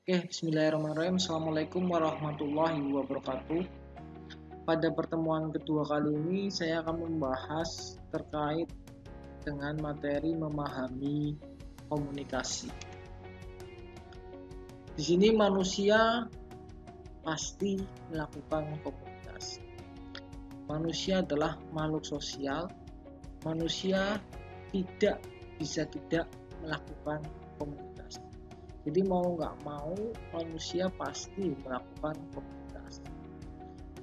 Oke, bismillahirrahmanirrahim. Assalamualaikum warahmatullahi wabarakatuh. Pada pertemuan kedua kali ini, saya akan membahas terkait dengan materi memahami komunikasi. Di sini manusia pasti melakukan komunikasi. Manusia adalah makhluk sosial. Manusia tidak bisa tidak melakukan komunikasi. Jadi mau nggak mau manusia pasti melakukan komunikasi.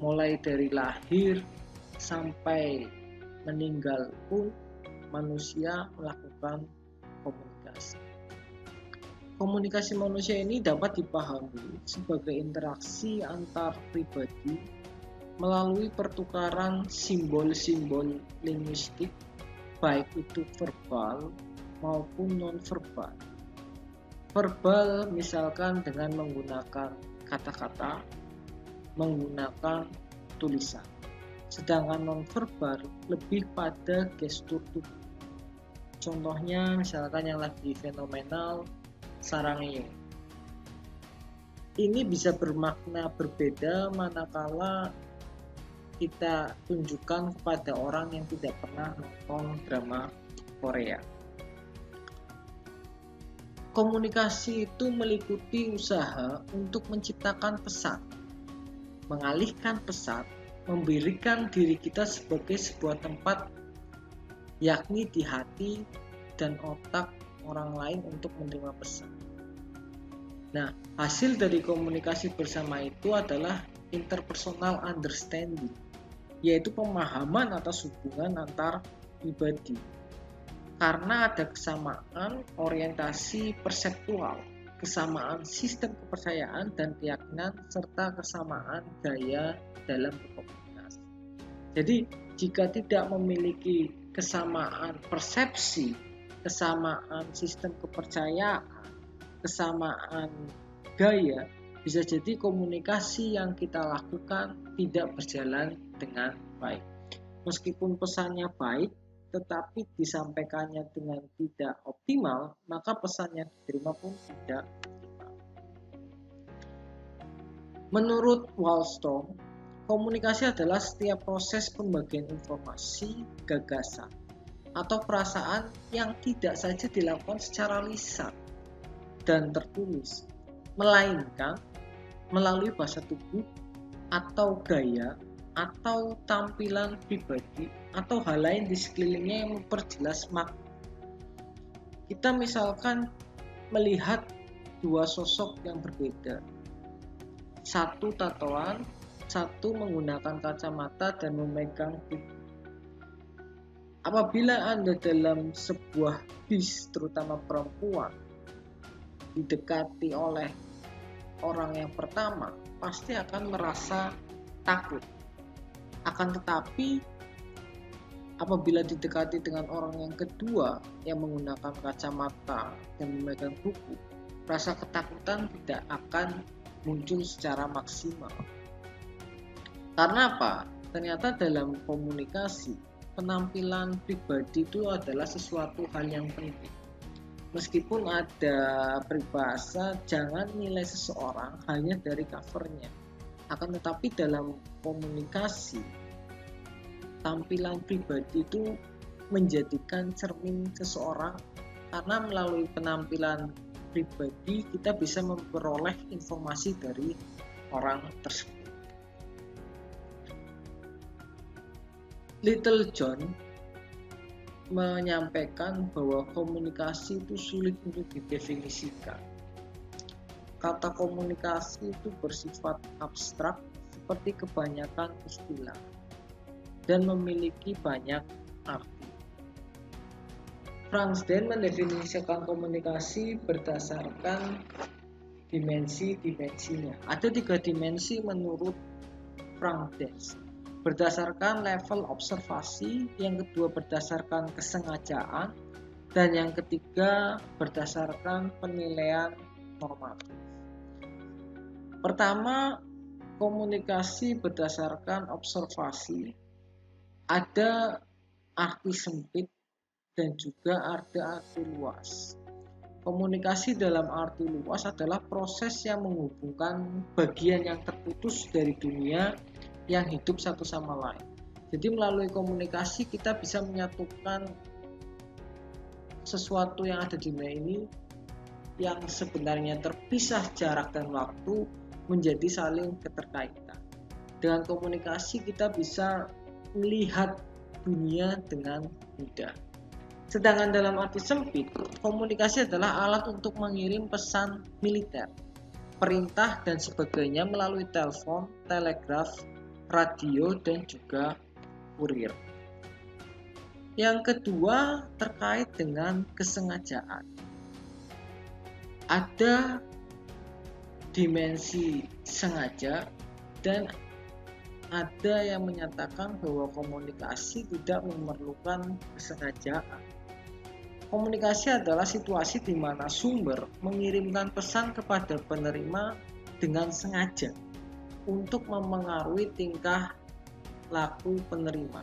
Mulai dari lahir sampai meninggal pun manusia melakukan komunikasi. Komunikasi manusia ini dapat dipahami sebagai interaksi antar pribadi melalui pertukaran simbol-simbol linguistik, baik itu verbal maupun non-verbal. Verbal misalkan dengan menggunakan kata-kata, menggunakan tulisan. Sedangkan non-verbal lebih pada gestur tubuh. Contohnya misalkan yang lagi fenomenal, sarangyo. Ini bisa bermakna berbeda manakala kita tunjukkan kepada orang yang tidak pernah nonton drama Korea. Komunikasi itu meliputi usaha untuk menciptakan pesan, mengalihkan pesan, memberikan diri kita sebagai sebuah tempat, yakni di hati dan otak orang lain untuk menerima pesan. Nah, hasil dari komunikasi bersama itu adalah interpersonal understanding, yaitu pemahaman atas hubungan antar pribadi. Karena ada kesamaan orientasi perseptual, kesamaan sistem kepercayaan dan keyakinan, serta kesamaan gaya dalam berkomunikasi. Jadi, jika tidak memiliki kesamaan persepsi, kesamaan sistem kepercayaan, kesamaan gaya, bisa jadi komunikasi yang kita lakukan tidak berjalan dengan baik. Meskipun pesannya baik, tetapi disampaikannya dengan tidak optimal, maka pesan yang diterima pun tidak optimal. Menurut Wallstone, komunikasi adalah setiap proses pembagian informasi, gagasan, atau perasaan yang tidak saja dilakukan secara lisan dan tertulis, melainkan melalui bahasa tubuh atau gaya atau tampilan pribadi atau hal lain di sekelilingnya yang memperjelas makna. Kita misalkan melihat dua sosok yang berbeda. Satu tatoan, satu menggunakan kacamata dan memegang buku. Apabila Anda dalam sebuah bis, terutama perempuan, didekati oleh orang yang pertama, pasti akan merasa takut. Akan tetapi apabila didekati dengan orang yang kedua yang menggunakan kacamata dan memegang buku, rasa ketakutan tidak akan muncul secara maksimal. Karena apa? Ternyata dalam komunikasi, penampilan pribadi itu adalah sesuatu hal yang penting. Meskipun ada peribahasa, jangan nilai seseorang hanya dari covernya. Akan tetapi dalam komunikasi, tampilan pribadi itu menjadikan cermin seseorang, karena melalui penampilan pribadi kita bisa memperoleh informasi dari orang tersebut. Little John menyampaikan bahwa komunikasi itu sulit untuk didefinisikan. Kata komunikasi itu bersifat abstrak seperti kebanyakan istilah dan memiliki banyak arti. Franz Dehn mendefinisikan komunikasi berdasarkan dimensi-dimensinya. Ada 3 dimensi menurut Franz Dehn. Berdasarkan level observasi, yang kedua berdasarkan kesengajaan, dan yang ketiga berdasarkan penilaian normatif. Pertama, komunikasi berdasarkan observasi. Ada arti sempit dan juga ada arti luas. Komunikasi dalam arti luas adalah proses yang menghubungkan bagian yang terputus dari dunia yang hidup satu sama lain. Jadi melalui komunikasi kita bisa menyatukan sesuatu yang ada di dunia ini yang sebenarnya terpisah jarak dan waktu menjadi saling keterkaitan. Dengan komunikasi kita bisa melihat dunia dengan mudah. Sedangkan dalam arti sempit, komunikasi adalah alat untuk mengirim pesan militer, perintah dan sebagainya melalui telepon, telegraf, radio dan juga kurir. Yang kedua terkait dengan kesengajaan. Ada dimensi sengaja dan ada yang menyatakan bahwa komunikasi tidak memerlukan kesengajaan. Komunikasi adalah situasi di mana sumber mengirimkan pesan kepada penerima dengan sengaja untuk memengaruhi tingkah laku penerima.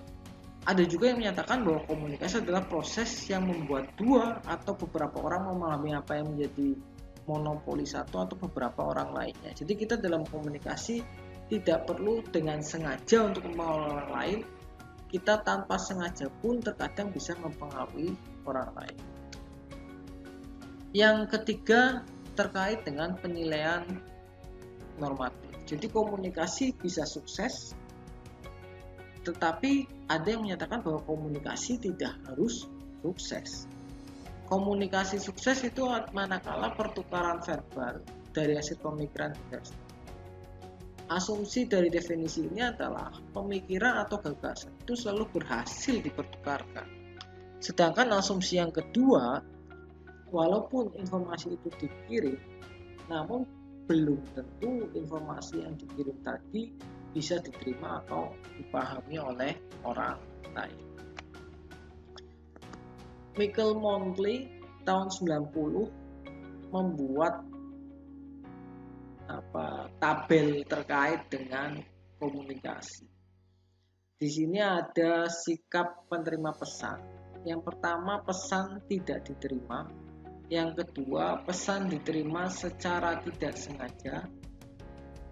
Ada juga yang menyatakan bahwa komunikasi adalah proses yang membuat dua atau beberapa orang memahami apa yang menjadi monopoli satu atau beberapa orang lainnya. Jadi kita dalam komunikasi tidak perlu dengan sengaja untuk mempengaruhi orang lain. Kita tanpa sengaja pun terkadang bisa mempengaruhi orang lain. Yang ketiga terkait dengan penilaian normatif. Jadi komunikasi bisa sukses, tetapi ada yang menyatakan bahwa komunikasi tidak harus sukses. Komunikasi sukses itu manakala pertukaran verbal dari hasil pemikiran tidak. Asumsi dari definisi ini adalah pemikiran atau gagasan itu selalu berhasil dipertukarkan. Sedangkan asumsi yang kedua, walaupun informasi itu dikirim, namun belum tentu informasi yang dikirim tadi bisa diterima atau dipahami oleh orang lain. Michael Montley tahun 90 membuat tabel terkait dengan komunikasi. Di sini ada sikap penerima pesan. Yang pertama, pesan tidak diterima. Yang kedua, pesan diterima secara tidak sengaja.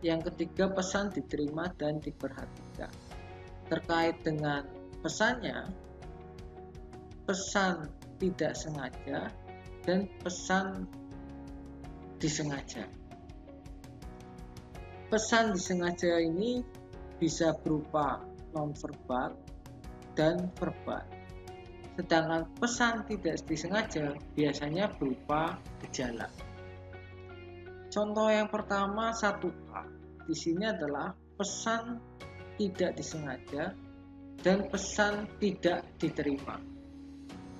Yang ketiga, pesan diterima dan diperhatikan. Terkait dengan pesannya, pesan tidak sengaja dan pesan disengaja. Pesan disengaja ini bisa berupa nonverbal dan verbal. Sedangkan pesan tidak disengaja biasanya berupa gejala. Contoh yang pertama 1A. Di sini adalah pesan tidak disengaja dan pesan tidak diterima.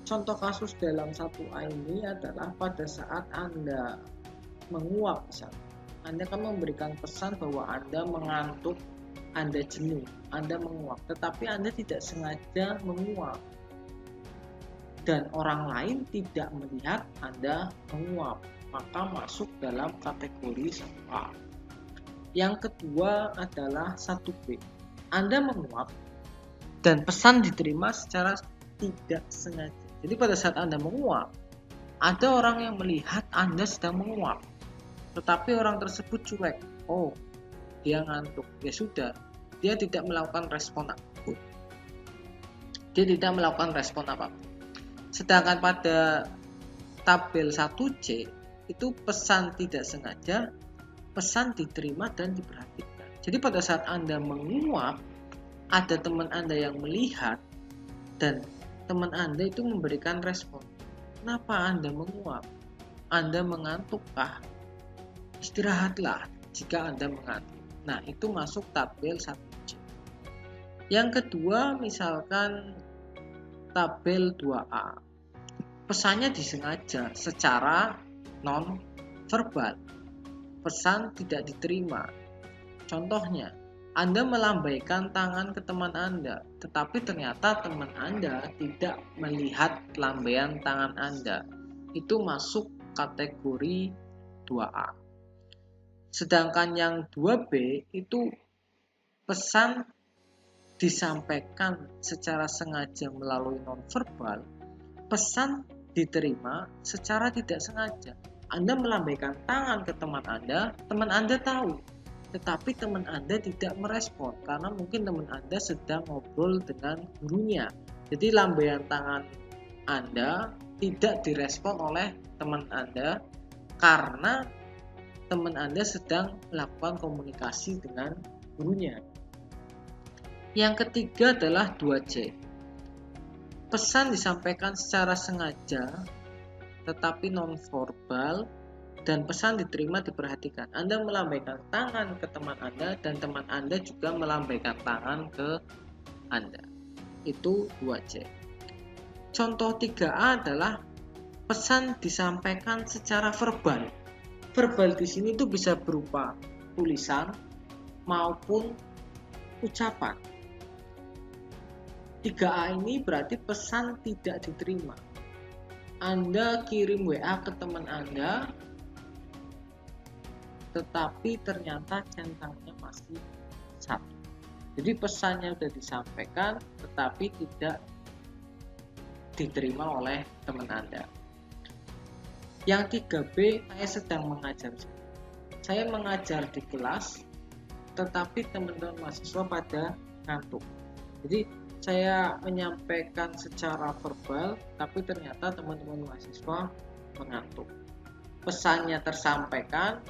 Contoh kasus dalam 1A ini adalah pada saat Anda menguap misalnya. Anda akan memberikan pesan bahwa Anda mengantuk, Anda jenuh, Anda menguap, tetapi Anda tidak sengaja menguap. Dan orang lain tidak melihat Anda menguap, maka masuk dalam kategori 1A. Yang kedua adalah 1B. Anda menguap dan pesan diterima secara tidak sengaja. Jadi pada saat Anda menguap, ada orang yang melihat Anda sedang menguap. Tetapi orang tersebut cuek. Oh, dia ngantuk. Ya sudah, dia tidak melakukan respon apapun. Sedangkan pada tabel 1C itu pesan tidak sengaja, pesan diterima dan diperhatikan. Jadi pada saat Anda menguap, ada teman Anda yang melihat dan teman Anda itu memberikan respon. Kenapa Anda menguap? Anda mengantukkah? Istirahatlah jika Anda mengantuk. Nah, itu masuk tabel 1C. Yang kedua, misalkan tabel 2A. Pesannya disengaja secara non-verbal. Pesan tidak diterima. Contohnya, Anda melambaikan tangan ke teman Anda, tetapi ternyata teman Anda tidak melihat lambaian tangan Anda. Itu masuk kategori 2A. Sedangkan yang 2B itu pesan disampaikan secara sengaja melalui nonverbal, pesan diterima secara tidak sengaja. Anda melambaikan tangan ke teman Anda tahu, tetapi teman Anda tidak merespon karena mungkin teman Anda sedang ngobrol dengan gurunya. Jadi lambaian tangan Anda tidak direspon oleh teman Anda karena teman Anda sedang melakukan komunikasi dengan gurunya. Yang ketiga adalah 2C. Pesan disampaikan secara sengaja tetapi non-verbal dan pesan diterima diperhatikan. Anda melambaikan tangan ke teman Anda dan teman Anda juga melambaikan tangan ke Anda. Itu 2C. Contoh 3A adalah pesan disampaikan secara verbal. Verbal di sini itu bisa berupa tulisan maupun ucapan. 3A ini berarti pesan tidak diterima. Anda kirim WA ke teman Anda, tetapi ternyata centangnya masih 1. Jadi pesannya sudah disampaikan, tetapi tidak diterima oleh teman Anda. Yang 3B, saya sedang mengajar. Saya mengajar di kelas, tetapi teman-teman mahasiswa pada ngantuk. Jadi saya menyampaikan secara verbal, tapi ternyata teman-teman mahasiswa mengantuk. Pesannya tersampaikan,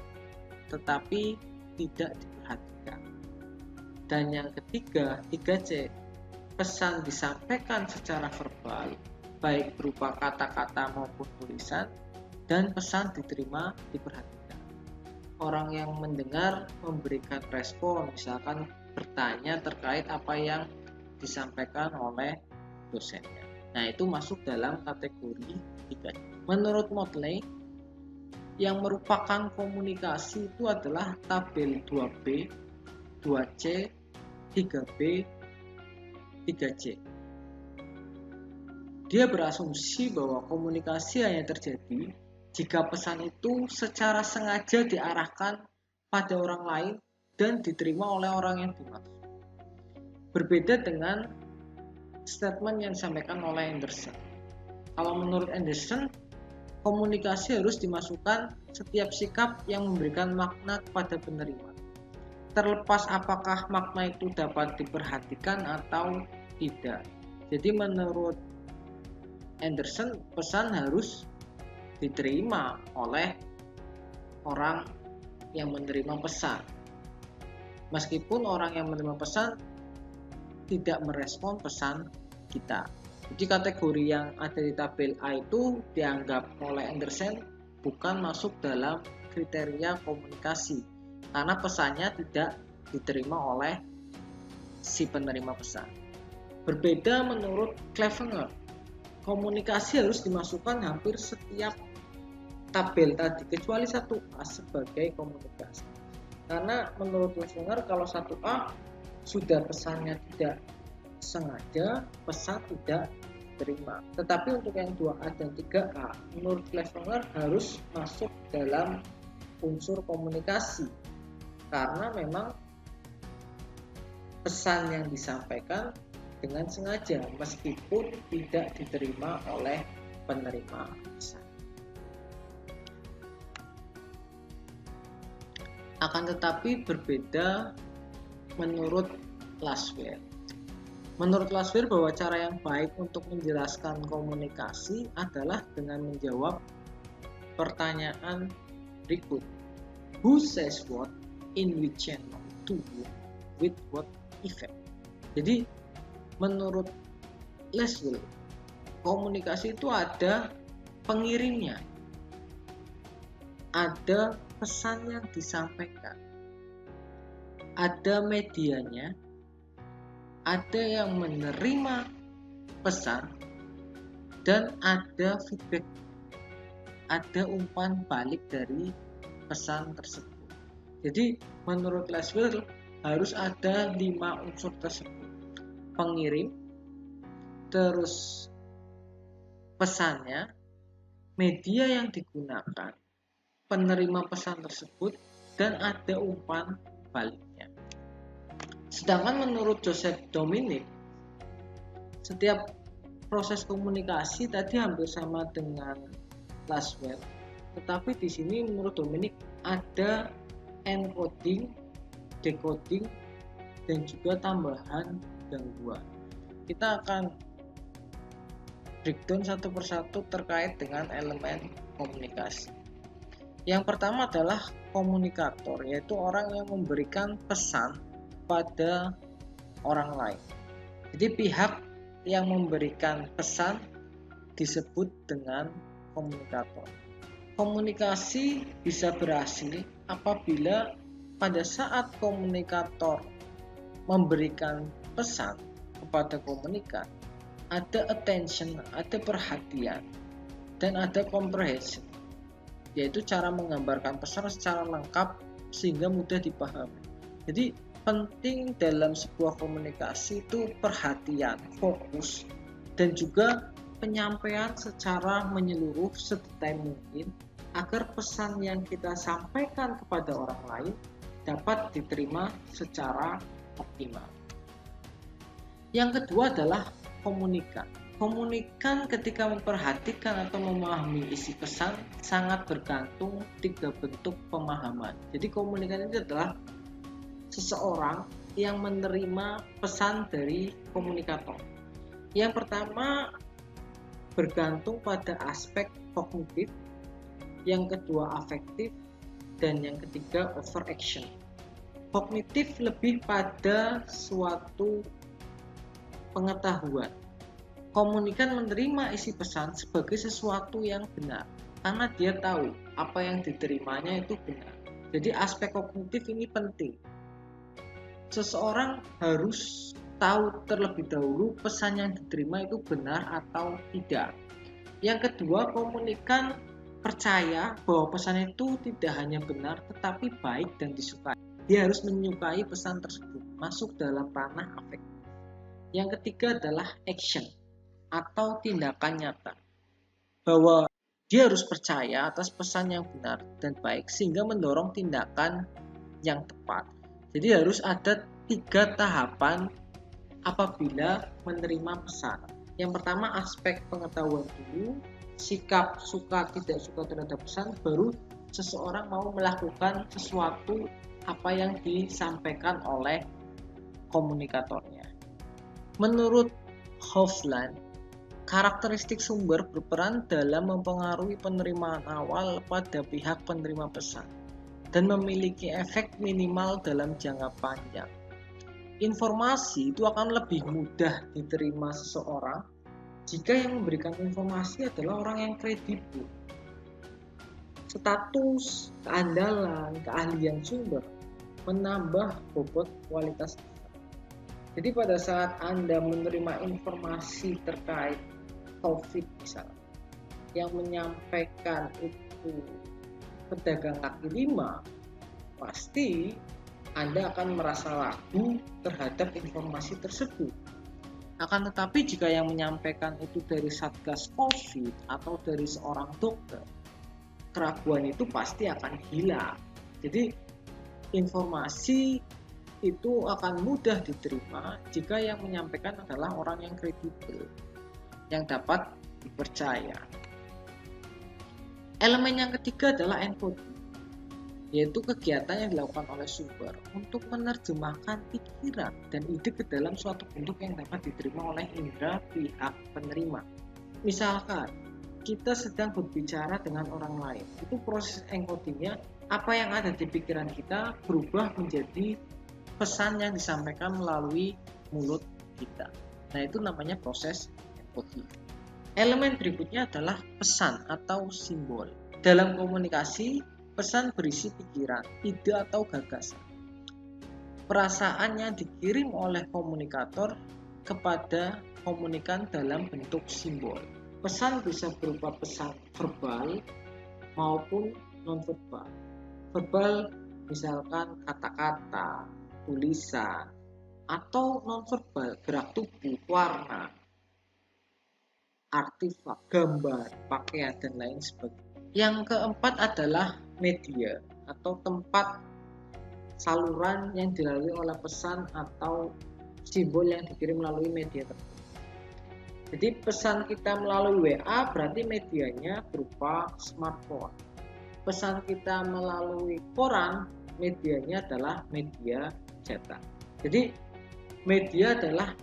tetapi tidak diperhatikan. Dan yang ketiga, 3C, pesan disampaikan secara verbal, baik berupa kata-kata maupun tulisan, dan pesan diterima diperhatikan. Orang yang mendengar memberikan respon, misalkan bertanya terkait apa yang disampaikan oleh dosennya. Nah, itu masuk dalam kategori 3. Menurut Motley, yang merupakan komunikasi itu adalah tabel 2B, 2C, 3B, 3C. Dia berasumsi bahwa komunikasi hanya terjadi jika pesan itu secara sengaja diarahkan pada orang lain dan diterima oleh orang yang dimaksud. Berbeda dengan statement yang disampaikan oleh Anderson. Kalau menurut Anderson, komunikasi harus dimasukkan setiap sikap yang memberikan makna kepada penerima, terlepas apakah makna itu dapat diperhatikan atau tidak. Jadi menurut Anderson, pesan harus diterima oleh orang yang menerima pesan, meskipun orang yang menerima pesan tidak merespon pesan kita. Jadi kategori yang ada di tabel A itu dianggap oleh Anderson bukan masuk dalam kriteria komunikasi karena pesannya tidak diterima oleh si penerima pesan. Berbeda menurut Clevenger, komunikasi harus dimasukkan hampir setiap tabel tadi kecuali 1A sebagai komunikasi. Karena menurut Clevenger kalau 1A sudah pesannya tidak sengaja, pesan tidak diterima. Tetapi untuk yang 2A dan 3A, menurut Clevenger harus masuk dalam unsur komunikasi. Karena memang pesan yang disampaikan dengan sengaja, meskipun tidak diterima oleh penerima pesan. Akan tetapi berbeda menurut Lassware. Menurut Lassware bahwa cara yang baik untuk menjelaskan komunikasi adalah dengan menjawab pertanyaan berikut. Who says what, in which channel, to whom, with what effect. Jadi menurut Lassware, komunikasi itu ada pengirimnya, ada pesan yang disampaikan, ada medianya, ada yang menerima pesan, dan ada feedback, ada umpan balik dari pesan tersebut. Jadi menurut Lassware harus ada 5 unsur tersebut: pengirim, terus pesannya, media yang digunakan, penerima pesan tersebut, dan ada umpan baliknya. Sedangkan menurut Joseph Dominic, setiap proses komunikasi tadi hampir sama dengan Laswell, tetapi di sini menurut Dominic ada encoding, decoding, dan juga tambahan gangguan. Kita akan breakdown satu persatu terkait dengan elemen komunikasi. Yang pertama adalah komunikator, yaitu orang yang memberikan pesan pada orang lain. Jadi pihak yang memberikan pesan disebut dengan komunikator. Komunikasi bisa berhasil apabila pada saat komunikator memberikan pesan kepada komunikan, ada attention, ada perhatian, dan ada comprehension, yaitu cara menggambarkan pesan secara lengkap sehingga mudah dipahami. Jadi penting dalam sebuah komunikasi itu perhatian, fokus, dan juga penyampaian secara menyeluruh sedetail mungkin agar pesan yang kita sampaikan kepada orang lain dapat diterima secara optimal. Yang kedua adalah komunikan. Komunikan ketika memperhatikan atau memahami isi pesan sangat bergantung 3 bentuk pemahaman. Jadi komunikan itu adalah seseorang yang menerima pesan dari komunikator. Yang pertama bergantung pada aspek kognitif, yang kedua afektif, dan yang ketiga overaction. Kognitif lebih pada suatu pengetahuan. Komunikan menerima isi pesan sebagai sesuatu yang benar karena dia tahu apa yang diterimanya itu benar. Jadi aspek kognitif ini penting. Seseorang harus tahu terlebih dahulu pesan yang diterima itu benar atau tidak. Yang kedua, komunikan percaya bahwa pesan itu tidak hanya benar tetapi baik dan disukai. Dia harus menyukai pesan tersebut, masuk dalam ranah afektif. Yang ketiga adalah action atau tindakan nyata, bahwa dia harus percaya atas pesan yang benar dan baik sehingga mendorong tindakan yang tepat. Jadi harus ada 3 tahapan apabila menerima pesan. Yang pertama aspek pengetahuan dulu, sikap suka tidak suka terhadap pesan, baru seseorang mau melakukan sesuatu apa yang disampaikan oleh komunikatornya. Menurut Hofland, karakteristik sumber berperan dalam mempengaruhi penerimaan awal pada pihak penerima pesan dan memiliki efek minimal dalam jangka panjang. Informasi itu akan lebih mudah diterima seseorang jika yang memberikan informasi adalah orang yang kredibel. Status, keandalan, keahlian sumber menambah bobot kualitas pesan. Jadi pada saat Anda menerima informasi terkait COVID misalnya, yang menyampaikan itu pedagang kaki lima, pasti Anda akan merasa ragu terhadap informasi tersebut. Akan tetapi jika yang menyampaikan itu dari Satgas COVID atau dari seorang dokter, keraguan itu pasti akan hilang. Jadi informasi itu akan mudah diterima jika yang menyampaikan adalah orang yang kredibel, yang dapat dipercaya. Elemen yang ketiga adalah encoding, yaitu kegiatan yang dilakukan oleh sumber untuk menerjemahkan pikiran dan ide ke dalam suatu bentuk yang dapat diterima oleh indera pihak penerima. Misalkan kita sedang berbicara dengan orang lain, itu proses encodingnya, apa yang ada di pikiran kita berubah menjadi pesan yang disampaikan melalui mulut kita. Nah, itu namanya proses encoding. Elemen berikutnya adalah pesan atau simbol. Dalam komunikasi, pesan berisi pikiran, ide atau gagasan. Perasaan yang dikirim oleh komunikator kepada komunikan dalam bentuk simbol. Pesan bisa berupa pesan verbal maupun non-verbal. Verbal misalkan kata-kata, tulisan, atau non-verbal, gerak tubuh, warna, artefak, gambar, pakaian, dan lain sebagainya. Yang keempat adalah media atau tempat saluran yang dilalui oleh pesan atau simbol yang dikirim melalui media tersebut. Jadi pesan kita melalui WA berarti medianya berupa smartphone. Pesan kita melalui koran, medianya adalah media cetak. Jadi media adalah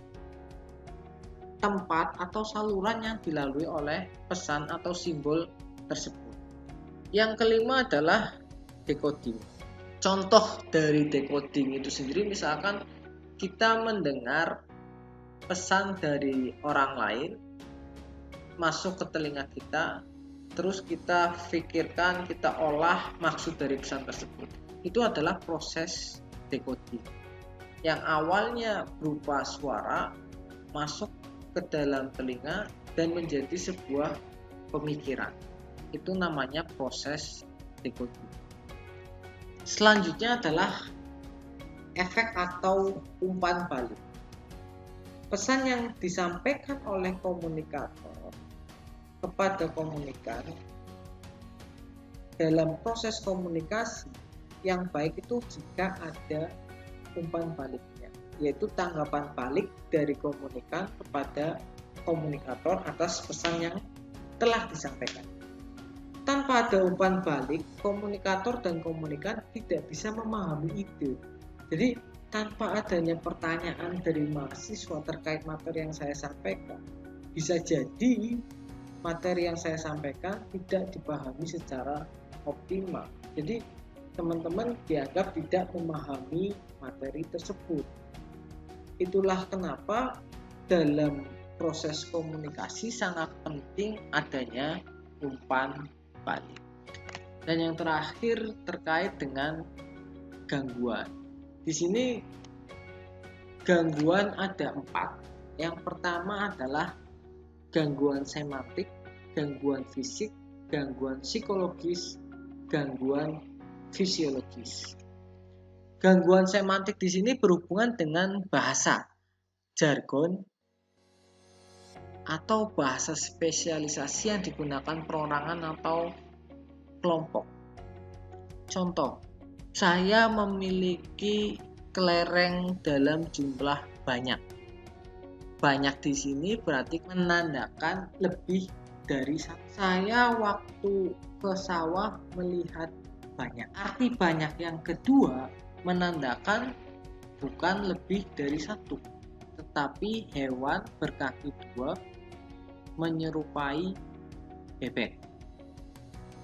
tempat atau saluran yang dilalui oleh pesan atau simbol tersebut. Yang kelima adalah decoding. Contoh dari decoding itu sendiri, misalkan kita mendengar pesan dari orang lain masuk ke telinga kita, terus kita pikirkan, kita olah maksud dari pesan tersebut. Itu adalah proses decoding. Yang awalnya berupa suara masuk ke dalam telinga dan menjadi sebuah pemikiran. Itu namanya proses decoding. Selanjutnya adalah efek atau umpan balik. Pesan yang disampaikan oleh komunikator kepada komunikan dalam proses komunikasi yang baik itu jika ada umpan baliknya, yaitu tanggapan balik dari komunikan kepada komunikator atas pesan yang telah disampaikan. Tanpa ada umpan balik, komunikator dan komunikan tidak bisa memahami ide. Jadi tanpa adanya pertanyaan dari mahasiswa terkait materi yang saya sampaikan, bisa jadi materi yang saya sampaikan tidak dipahami secara optimal. Jadi teman-teman dianggap tidak memahami materi tersebut. Itulah kenapa dalam proses komunikasi sangat penting adanya umpan balik. Dan yang terakhir terkait dengan gangguan. Di sini gangguan ada 4. Yang pertama adalah gangguan semantik, gangguan fisik, gangguan psikologis, gangguan fisiologis. Gangguan semantik di sini berhubungan dengan bahasa, jargon, atau bahasa spesialisasi yang digunakan perorangan atau kelompok. Contoh, saya memiliki kelereng dalam jumlah banyak. Banyak di sini berarti menandakan lebih dari satu. Saya waktu ke sawah melihat banyak. Arti banyak yang kedua menandakan bukan lebih dari satu, tetapi hewan berkaki 2 menyerupai bebek,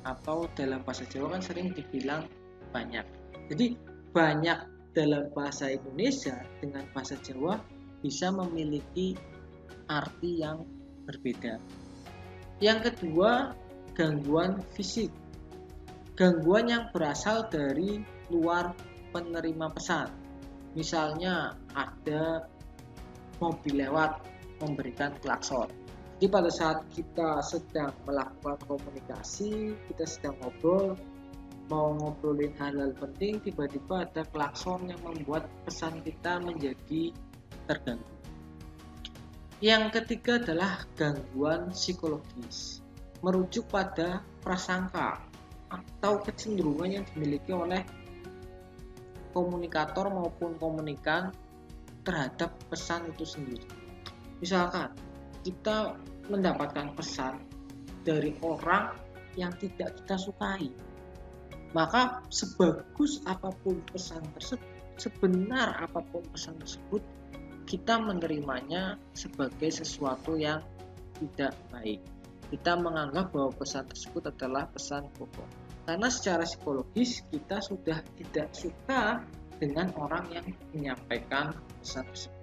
atau dalam bahasa Jawa kan sering dibilang banyak. Jadi banyak dalam bahasa Indonesia dengan bahasa Jawa bisa memiliki arti yang berbeda. Yang kedua, gangguan fisik. Gangguan yang berasal dari luar penerima pesan. Misalnya ada mobil lewat memberikan klakson. Jadi pada saat kita sedang melakukan komunikasi, kita sedang ngobrol, mau ngobrolin hal-hal penting, tiba-tiba ada klakson yang membuat pesan kita menjadi terganggu. Yang ketiga adalah gangguan psikologis, merujuk pada prasangka atau kecenderungan yang dimiliki oleh komunikator maupun komunikan terhadap pesan itu sendiri. Misalkan kita mendapatkan pesan dari orang yang tidak kita sukai, maka sebagus apapun pesan tersebut, sebenar apapun pesan tersebut, kita menerimanya sebagai sesuatu yang tidak baik. Kita menganggap bahwa pesan tersebut adalah pesan bohong. Karena secara psikologis kita sudah tidak suka dengan orang yang menyampaikan pesan tersebut.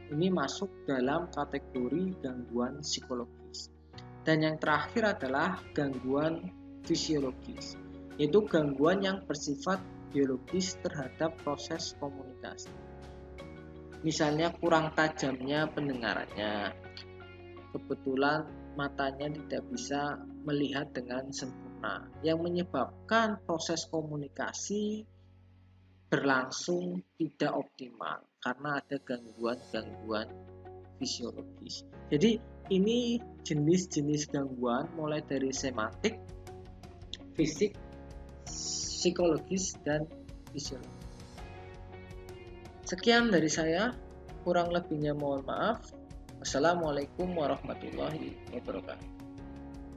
Ini masuk dalam kategori gangguan psikologis. Dan yang terakhir adalah gangguan fisiologis, yaitu gangguan yang bersifat biologis terhadap proses komunikasi. Misalnya kurang tajamnya pendengarannya, kebetulan matanya tidak bisa melihat dengan sempurna, yang menyebabkan proses komunikasi berlangsung tidak optimal karena ada gangguan-gangguan fisiologis. Jadi ini jenis-jenis gangguan mulai dari semantik, fisik, psikologis, dan fisiologis. Sekian dari saya, kurang lebihnya mohon maaf. Wassalamualaikum warahmatullahi wabarakatuh.